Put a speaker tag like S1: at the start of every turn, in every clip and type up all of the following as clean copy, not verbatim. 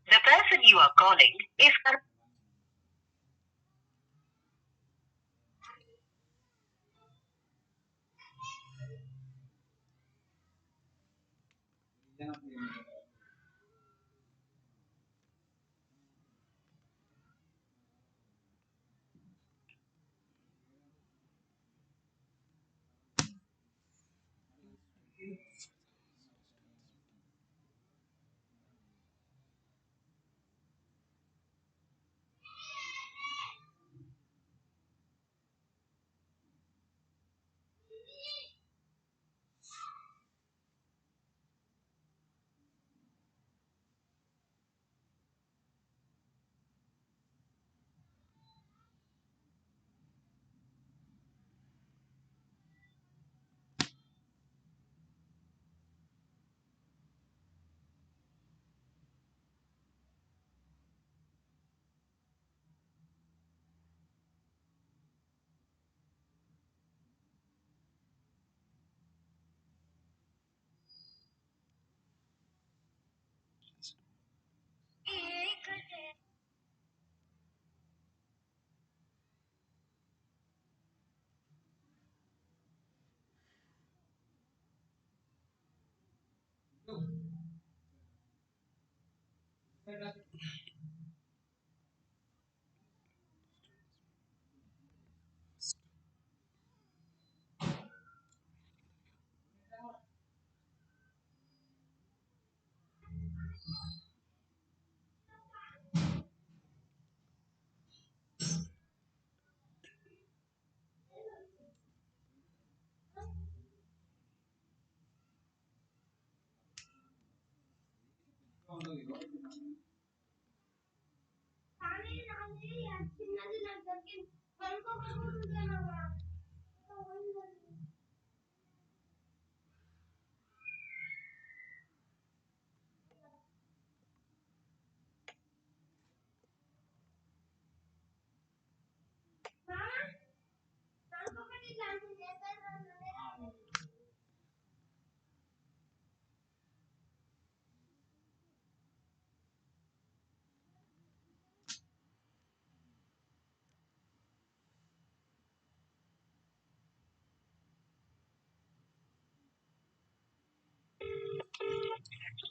S1: The person you are calling is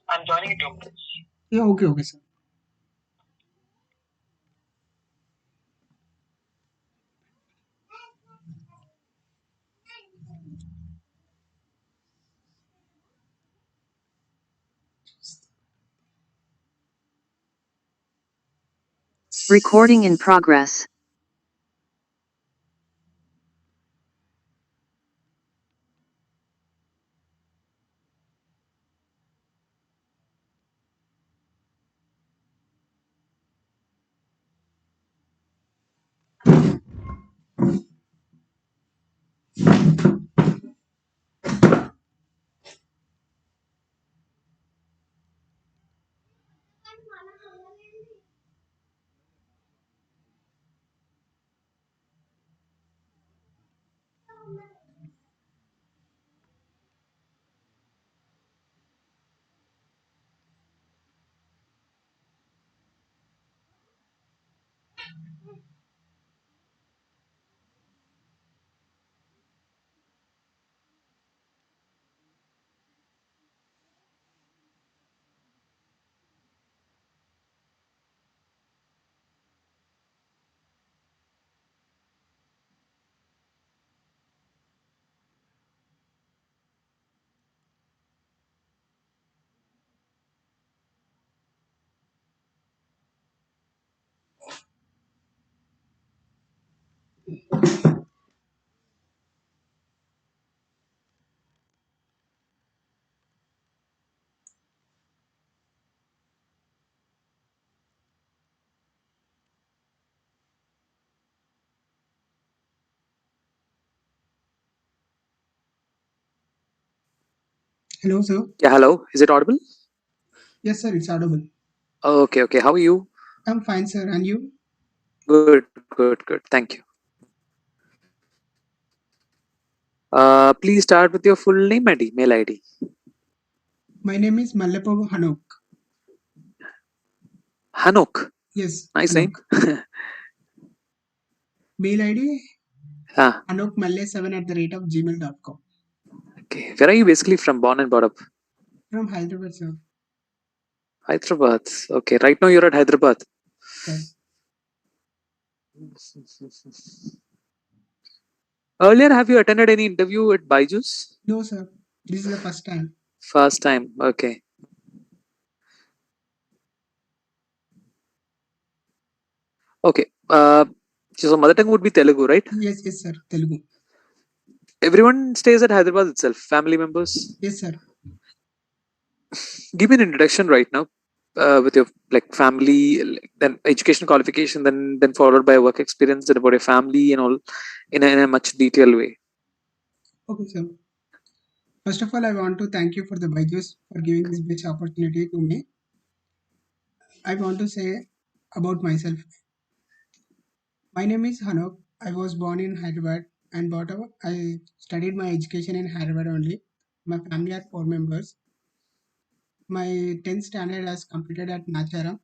S1: I'm joining it.
S2: Yeah, okay, sir.
S3: Recording in progress.
S2: Hello, sir.
S4: Yeah, hello. Is it audible?
S2: Yes, sir, it's audible.
S4: Okay, okay. How are you?
S2: I'm fine, sir. And you?
S4: Good, good, good. Thank you. Please start with your full name and email ID.
S2: My name is Mallepavu Hanok.
S4: Hanok.
S2: Yes,
S4: Nice
S2: Hanok.
S4: name.
S2: Mail ID
S4: Ah,
S2: hanokmalle7@gmail.com.
S4: okay. Where are you basically from? Born and brought up?
S2: From Hyderabad, sir.
S4: Hyderabad. Okay. Right now you're at Hyderabad.
S2: Sir.
S4: Earlier, have you attended any interview at Byju's?
S2: No, sir. This is the first time.
S4: First time. Okay. Okay. So mother tongue would be Telugu, right?
S2: Yes, yes, sir. Telugu.
S4: Everyone stays at Hyderabad itself. Family members.
S2: Yes, sir.
S4: Give me an introduction right now. With your like family, then education qualification, then followed by work experience, then about your family and all, in a much detailed way.
S2: Okay, sir. First of all, I want to thank you for the Byju's for giving this best opportunity to me. I want to say about myself. My name is Hanok. I was born in Hyderabad and brought up. I studied my education in Hyderabad only. My family are 4 members. My 10th standard has completed at Nacharam,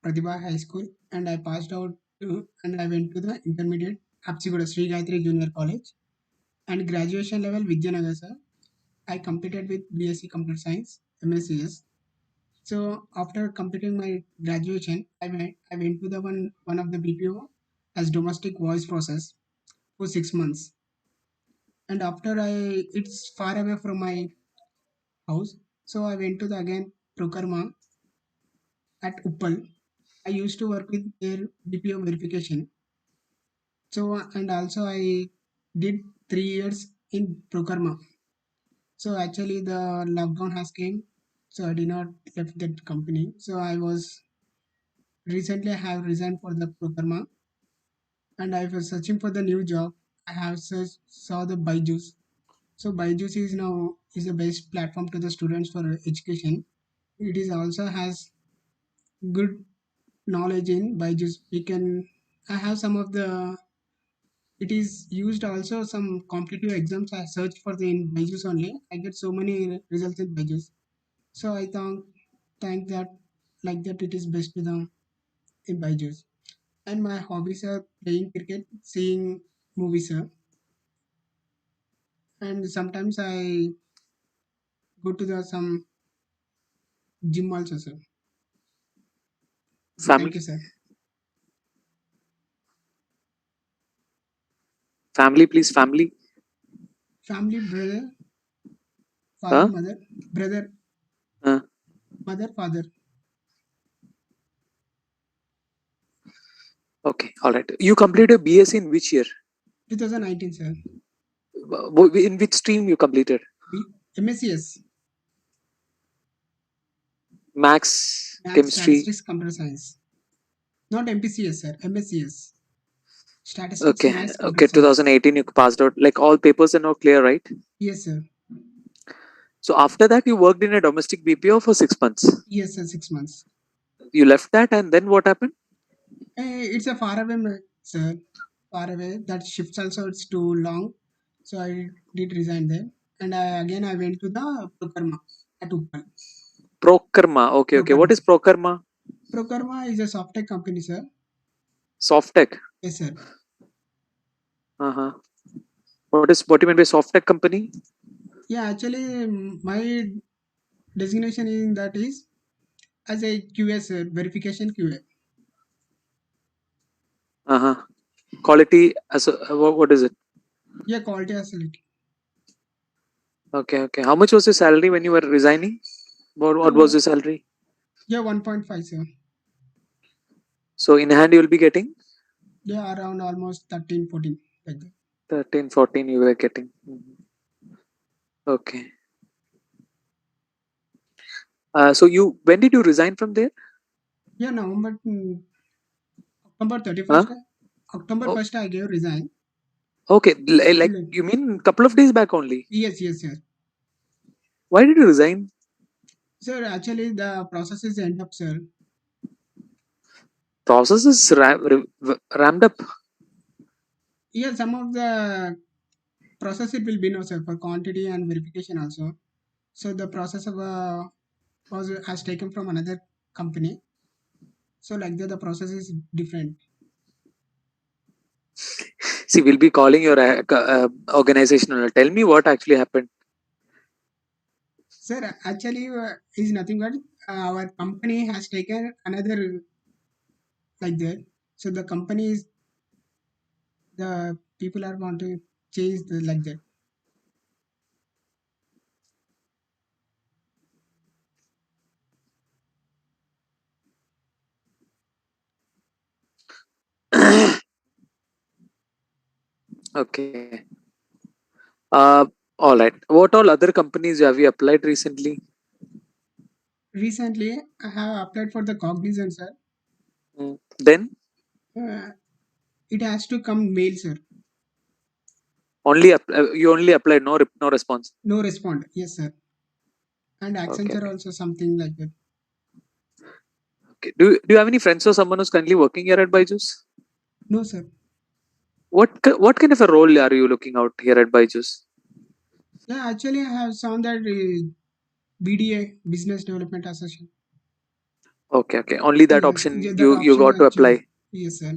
S2: Pratibha High School, and I passed out and I went to the intermediate Hapsigoda Sri Gayatri Junior College and graduation level Vidyanagar, sir. I completed with BSc Computer Science, MScs. So after completing my graduation, I went to the one of the BPO as domestic voice process for 6 months. And after it's far away from my house, so I went to the again Prokarma at Uppal. I used to work with their BPO verification. So and also I did 3 years in Prokarma. So actually the lockdown has came, so I did not left that company. So I was recently I have resigned for the Prokarma and I was searching for the new job. I have saw the Byju's. So Byju's is now is the best platform to the students for education. It is also has good knowledge in Byju's. We can I have some of the it is used also some competitive exams. I searched for the in Byju's only. I get so many results in Byju's. So I think that like that it is best to the in Byju's. And my hobbies are playing cricket, seeing movies, sir. And sometimes I go to the some gym also, sir. Thank you,
S4: Family,
S2: sir.
S4: family, please, family.
S2: Family, brother, father,
S4: Huh?
S2: mother, brother,
S4: Uh,
S2: mother, father.
S4: okay, all right. You completed BSc in which year?
S2: 2019, sir.
S4: In which stream you completed?
S2: MSCS,
S4: Max,
S2: Math,
S4: chemistry.
S2: Statistics, Computer Science. Not MPCS, sir. MSCS, Statistics,
S4: Okay,
S2: Maths, Computer
S4: okay.
S2: Science.
S4: 2018 you passed out. Like all papers are now clear, right?
S2: Yes, sir.
S4: So after that you worked in a domestic BPO for 6 months.
S2: Yes, sir. 6 months.
S4: You left that and then what happened?
S2: It's a far away, sir. Far away. That shifts also it's too long, so I did resign there. And I went to the Prokarma at Uppal.
S4: Prokarma. Okay, okay. What
S2: Prokarma.
S4: is Prokarma?
S2: Prokarma is a software company, sir.
S4: Soft tech.
S2: Yes, sir.
S4: Uh-huh. What do you mean by soft tech company?
S2: Yeah, actually, my designation in that is as a QA, sir, verification QA.
S4: Uh-huh. Quality as what is it?
S2: Yeah, quality facility.
S4: Okay, okay. How much was your salary when you were resigning? What was
S2: Uh,
S4: your salary?
S2: yeah, 1.5, sir.
S4: So in hand you will be getting
S2: Yeah, around almost 13, 14, like that.
S4: 13, 14 you were getting. Mhm. Okay. So you when did you resign from there?
S2: Yeah, October
S4: Huh?
S2: 31st. October
S4: Oh,
S2: 1st, I gave resign.
S4: okay. Like
S2: Like,
S4: you mean couple of days back only?
S2: yes, yes, yes.
S4: Why did you resign?
S2: Sir, actually the process is end up, sir.
S4: Process is ramped up.
S2: Yeah, some of the process it will be no, sir, for quantity and verification also. So the process of was has taken from another company. So like that, the process is different.
S4: See, we'll be calling your organization. Tell me what actually happened.
S2: Sir, actually is nothing but our company has taken another like that. So the company is the people are want to change the like that.
S4: Okay. Uh, all right. What all other companies have you applied recently?
S2: Recently, I have applied for the Cognizant, sir.
S4: Then
S2: Uh, it has to come mail, sir.
S4: you only applied, no response.
S2: No respond. Yes, sir. And
S4: Okay,
S2: Accenture
S4: okay.
S2: also something like that.
S4: Okay. Do you have any friends or someone who's currently working here at Byju's?
S2: No, sir.
S4: What kind of a role are you looking out here at Byju's?
S2: Yeah, actually, I have found that BDA, Business Development Association.
S4: Okay, okay. Only that
S2: Yes,
S4: option
S2: yeah, that
S4: you
S2: option
S4: got
S2: I
S4: to
S2: choose.
S4: apply.
S2: Yes, sir.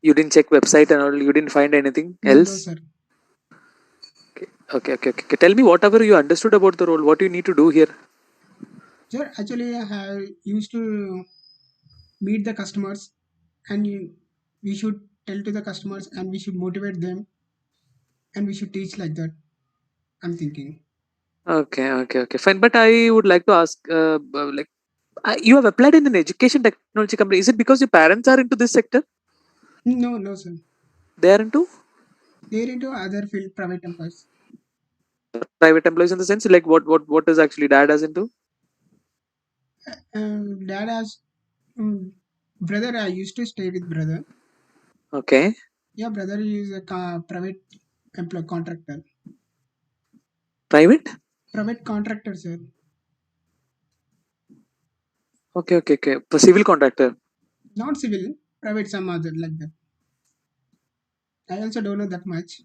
S4: You didn't check website and all. You didn't find anything
S2: No,
S4: else.
S2: sir.
S4: Okay, okay. Tell me whatever you understood about the role. What do you need to do here?
S2: Sir, actually, I have used to meet the customers, and we should tell to the customers, and we should motivate them, and we should teach like that. I'm thinking.
S4: Okay. Fine. But I would like to ask, like, you have applied in an education technology company. Is it because your parents are into this sector?
S2: No, no, sir.
S4: They are into
S2: They're into other field, private employees.
S4: private employees in the sense, like what is actually dad as into?
S2: Dad has brother. I used to stay with brother.
S4: Okay.
S2: Yeah, brother is a private employee contractor.
S4: Private.
S2: Private contractor, sir.
S4: Okay. For civil contractor.
S2: Not civil, private some other like that. I also don't know that much.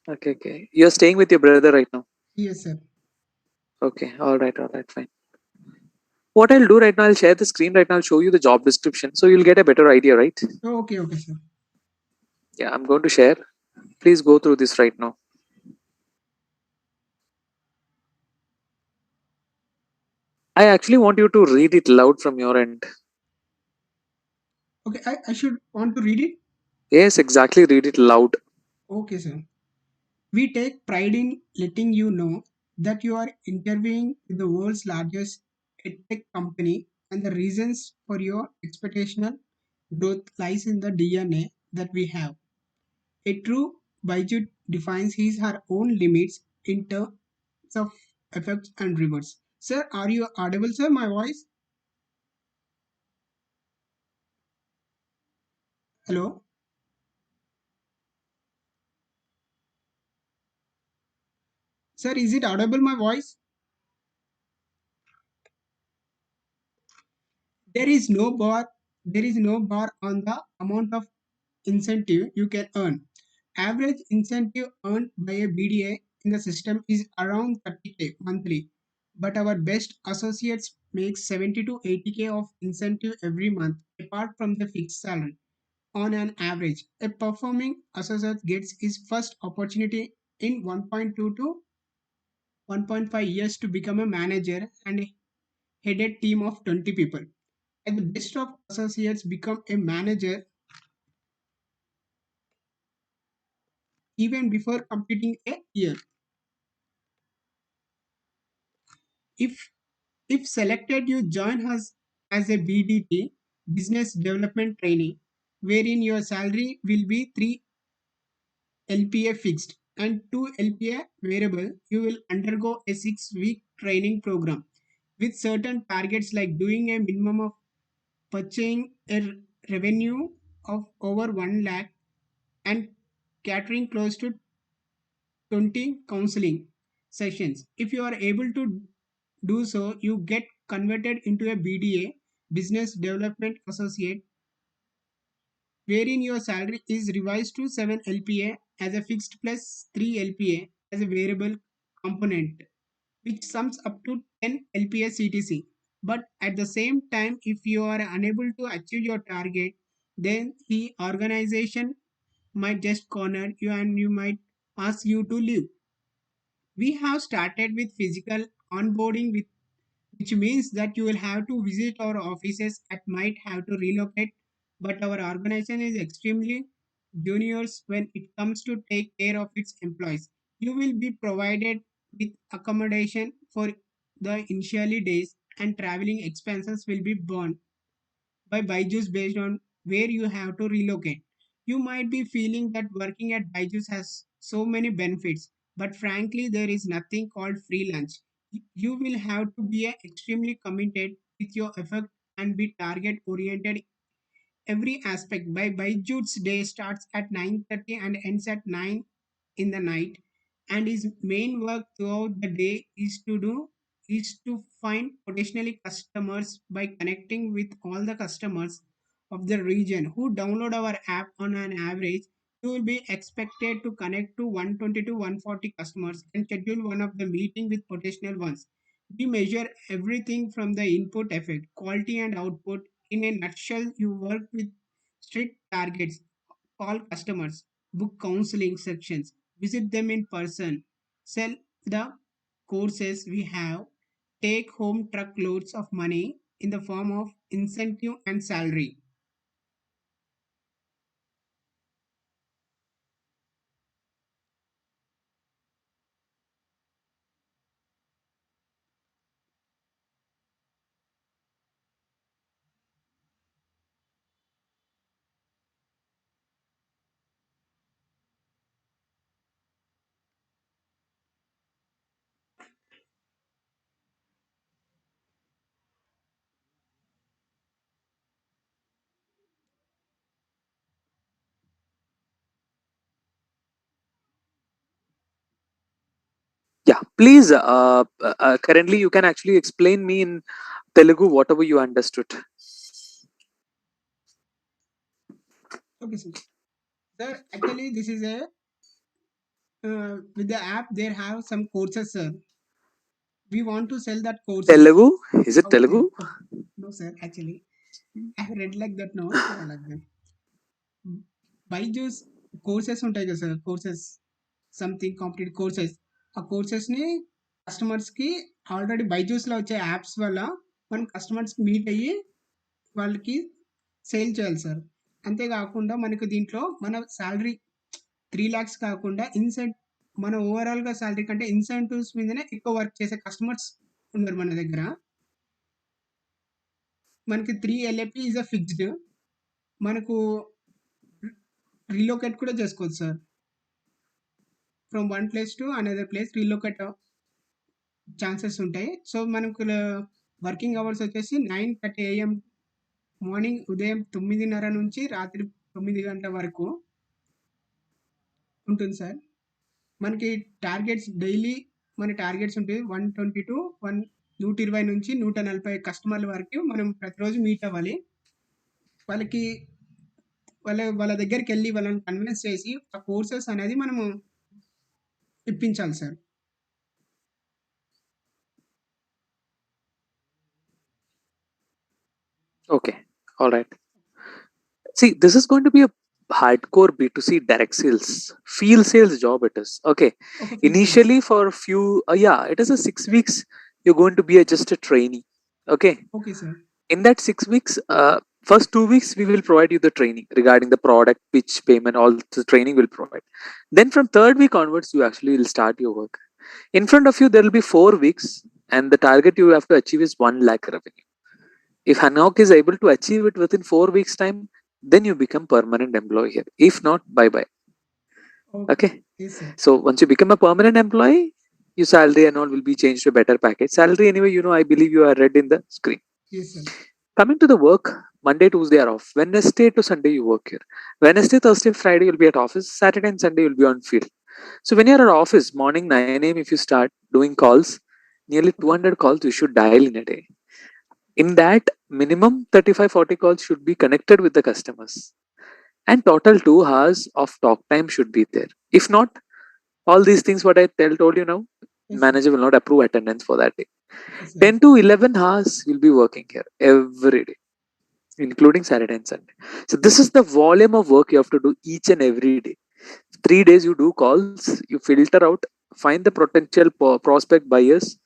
S4: Okay. You're staying with your brother right now.
S2: Yes, sir.
S4: Okay. All right. Fine. What I'll do right now, I'll share the screen right now. I'll show you the job description, so you'll get a better idea, right?
S2: Okay, okay, sir.
S4: Yeah, I'm going to share. Please go through this right now. I actually want you to read it loud from your end.
S2: Okay, I should want to read it.
S4: Yes, exactly. Read it loud.
S2: Okay, sir. We take pride in letting you know that you are interviewing with the world's largest edtech company, and the reasons for your expectational growth lies in the DNA that we have. A true Baiju defines his her own limits in terms of effects and rewards. Sir, are you audible, sir? My voice? Hello? Sir, is it audible, my voice? There is no bar. There is no bar on the amount of incentive you can earn. Average incentive earned by a BDA in the system is around 30K monthly, but our best associates make 70 to 80K of incentive every month apart from the fixed salary. On an average, a performing associate gets his first opportunity in 1.2 to 1.5 years to become a manager and head a team of 20 people. And the best of associates become a manager even before completing a year. If if selected, you join us as a BDT, business development trainee, wherein your salary will be 3 LPA fixed and 2 LPA variable. You will undergo a 6-week training program with certain targets like doing a minimum of purchasing a revenue of over 1 lakh and catering close to 20 counseling sessions. If you are able to do so, you get converted into a BDA, Business Development Associate, wherein your salary is revised to 7 LPA as a fixed plus 3 LPA as a variable component, which sums up to 10 LPA CTC. But at the same time, if you are unable to achieve your target, then the organization might just corner you and you might ask you to leave. We have started with physical onboarding, with which means that you will have to visit our offices and might have to relocate. But our organization is extremely juniors when it comes to take care of its employees. You will be provided with accommodation for the initially days, and traveling expenses will be borne by Byju's based on where you have to relocate. You might be feeling that working at Byju's has so many benefits, but frankly, there is nothing called free lunch. You will have to be extremely committed with your effort and be target oriented every aspect. By Jude's day starts at 9:30 and ends at 9 in the night, and his main work throughout the day is to find potentially customers by connecting with all the customers of the region who download our app. On an average, you will be expected to connect to 120 to 140 customers and schedule one of the meeting with potential ones. We measure everything from the input effect, quality and output. In a nutshell, you work with strict targets, call customers, book counseling sections, visit them in person, sell the courses we have, take home truckloads of money in the form of incentive and salary.
S4: Yeah, please. Currently, you can actually explain me in Telugu whatever you understood.
S2: Okay, sir. Sir, actually, this is a with the app there have some courses, sir. We want to sell that courses.
S4: Telugu? Is it
S2: Okay,
S4: Telugu?
S2: okay. No, sir. Actually, I have read like that. No, so like that. Byju's courses ఉంటాయి కదా sir, courses something complete courses. ఆ కోర్సెస్ని కస్టమర్స్కి already బైజూస్లో వచ్చే apps వల్ల మనం కస్టమర్స్కి meet అయ్యి వాళ్ళకి సేల్ చేయాలి సార్. అంతేకాకుండా మనకు దీంట్లో మన శాలరీ 3 lakhs కాకుండా మన ఓవరాల్గా శాలరీ కంటే ఇన్సెంటివ్స్ మీదనే ఎక్కువ వర్క్ చేసే కస్టమర్స్ ఉన్నారు మన దగ్గర. మనకి 3 LAP ఈజ్ అ ఫిక్స్డ్. మనకు రీలోకేట్ కూడా చేసుకోవచ్చు sir. From one place to another place relocate chances ఉంటాయి. సో మనకు వర్కింగ్ అవర్స్ వచ్చేసి 9:30 AM మార్నింగ్ ఉదయం 9:30 నుంచి రాత్రి 9 గంటల వరకు ఉంటుంది సార్. మనకి టార్గెట్స్ డైలీ మన టార్గెట్స్ ఉంటాయి 120 టు 120 నుంచి 140 కస్టమర్ల వరకు మనం ప్రతిరోజు మీట్ అవ్వాలి. వాళ్ళకి వాళ్ళ దగ్గరికి వెళ్ళి వాళ్ళని కన్విన్స్ చేసి ఆ కోర్సెస్ అనేది మనము ఇప్పించాలి sir.
S4: Okay, all right. See, this is going to be a hardcore B2C direct sales, field sales job. It is okay.
S2: ఒక feel
S4: Initially, for a few, yeah, it is a 6 weeks. You're going to be just a trainee. Okay.
S2: Okay sir.
S4: In that 6 weeks, first 2 weeks we will provide you the training regarding the product, pitch, payment, all the training will provide. Then from third week onwards, you actually will start your work. In front of you, there will be 4 weeks, and the target you have to achieve is 1 lakh revenue. If Hanok is able to achieve it within 4 weeks' time, then you become permanent employee here. If not, bye bye. Okay.
S2: Yes, sir.
S4: So once you become a permanent employee, your salary and all will be changed to a better package. Salary anyway, I believe you are read in the screen.
S2: Yes, sir.
S4: Coming to the work, Monday, Tuesday are off. Wednesday to Sunday you work here. Wednesday, Thursday, Friday you'll be at office. Saturday and Sunday you'll be on field. So when you're at office, morning 9 a.m., if you start doing calls, nearly 200 calls you should dial in a day. In that, minimum 35-40 calls should be connected with the customers. And total 2 hours of talk time should be there. If not, all these things what I told you now,
S2: Yes, sir.
S4: manager will not approve attendance for that day.
S2: Yes, sir.
S4: 10 to 11 hours you'll be working here every day, including Saturday and Sunday. So this is the volume of work you have to do each and every day. 3 days you do calls, you filter out, find the potential prospect buyers,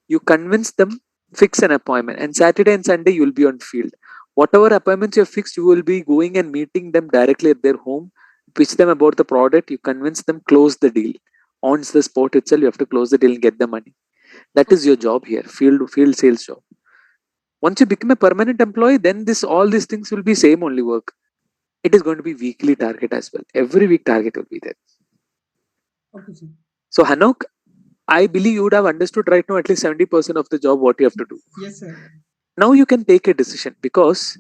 S4: you convince them, fix an appointment, and Saturday and Sunday you will be on field. Whatever appointments you have fixed, you will be going and meeting them directly at their home, pitch them about the product, you convince them, close the deal. On the spot itself, you have to close the deal and get the money. That is your job here, field sales job. Once you become a permanent employee, then this all these things will be same only work. It is going to be weekly target as well. Every week target will be there.
S2: Okay, sir.
S4: So Hanok, I believe you would have understood right now at least 70% of the job what you have to do.
S2: Yes, sir.
S4: Now you can take a decision, because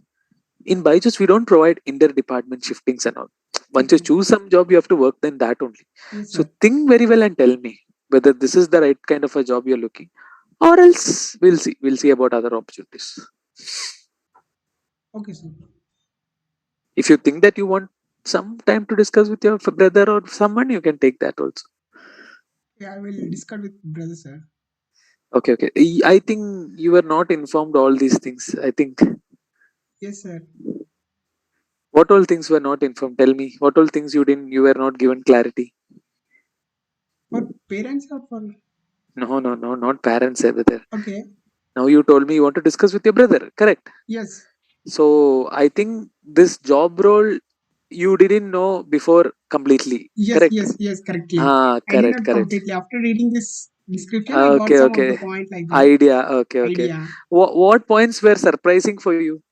S4: in Byju's we don't provide inter-department shiftings and all. Once you
S2: Okay.
S4: choose some job, you have to work then that only.
S2: Yes,
S4: So
S2: sir.
S4: think very well and tell me whether this is the right kind of a job you're looking, or else we'll see. We'll see about other opportunities.
S2: Okay, sir.
S4: If you think that you want some time to discuss with your brother or someone, you can take that also.
S2: Yeah, I will discuss with brother, sir.
S4: Okay, okay. I think you were not informed all these things. I think
S2: Yes, sir.
S4: what all things were not informed. Tell me what all things you were not given clarity.
S2: For parents or for
S4: No, no, no, not parents over there.
S2: okay.
S4: Now you told me you want to discuss with your brother, correct?
S2: Yes.
S4: So I think this job role you didn't know before completely,
S2: Yes,
S4: correct?
S2: yes, yes, correctly.
S4: Ah,
S2: I did
S4: correct,
S2: not
S4: correct.
S2: completely. After reading this description, I got
S4: Okay,
S2: some of the
S4: okay.
S2: point like that
S4: Idea. Okay, okay.
S2: idea.
S4: What points were surprising for you?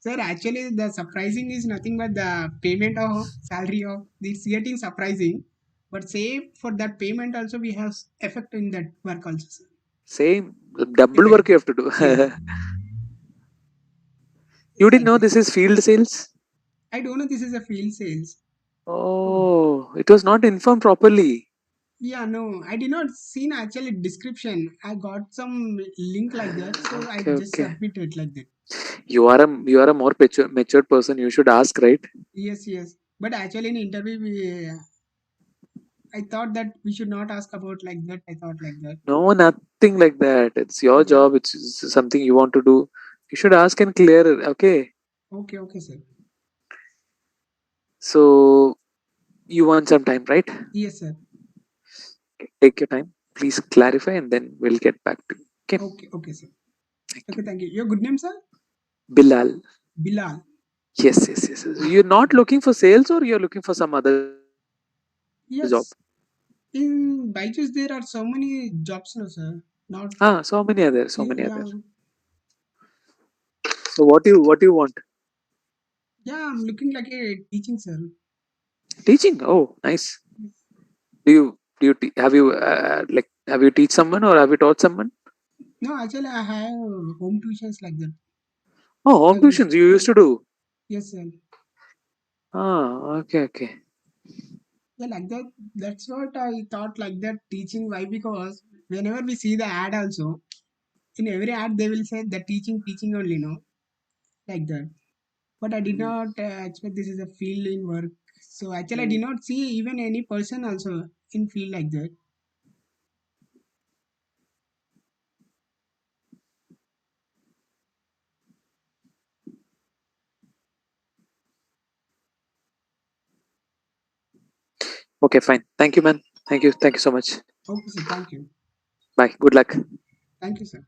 S2: Sir, actually, the surprising is nothing but the payment of salary of this getting surprising. But say for that payment also we have effect in that work also, sir.
S4: Same double
S2: Effect.
S4: work you have to do.
S2: Yes,
S4: You
S2: it's
S4: didn't
S2: like
S4: know
S2: this.
S4: this is field sales?
S2: I don't know this is a field sales.
S4: Oh, it was not informed properly.
S2: Yeah, no, I did not seen actually description. I got some link like that, so I
S4: Okay,
S2: just
S4: okay.
S2: submitted like that.
S4: You are a more matured person. You should ask, right?
S2: Yes, yes. But actually in interview, I thought that we should not ask about like that. I thought like that.
S4: No, nothing like that. It's your
S2: Okay,
S4: job. It's something you want to do. You should ask and clear it. Okay.
S2: okay, okay, sir.
S4: So you want some time, right?
S2: Yes, sir.
S4: Okay, take your time. Please clarify, and then we'll get back to you. Okay.
S2: Okay, okay, sir.
S4: Thank
S2: Okay,
S4: you.
S2: thank you. Your good name, sir?
S4: Bilal.
S2: Bilal.
S4: Yes, yes, yes, yes. You're not looking for sales, or you're looking for some other job?
S2: Yes. In Byju's, there are so many jobs, no, sir. Not,
S4: So many other, so many other.
S2: yeah,
S4: So what do you want?
S2: yeah. I'm looking like a teaching, sir.
S4: Teaching. Oh, nice. Have you teach someone or have you taught someone?
S2: No, actually, I have home tuitions like that.
S4: Oh, home
S2: Service.
S4: tuitions you used to do.
S2: Yes, sir.
S4: Okay, okay.
S2: Yeah, like that. That's what I thought like that teaching. Why? Because whenever we see the ad also, in every ad they will say the teaching, teaching only, no? Like that. But I did
S4: Mm.
S2: not expect this is a field in work. So actually, I did
S4: Mm.
S2: not see even any person also in field like that.
S4: Okay, fine. Thank you, man. Thank you. Thank you so much.
S2: Okay, sir. Thank you.
S4: Bye. Good luck.
S2: Thank you, sir.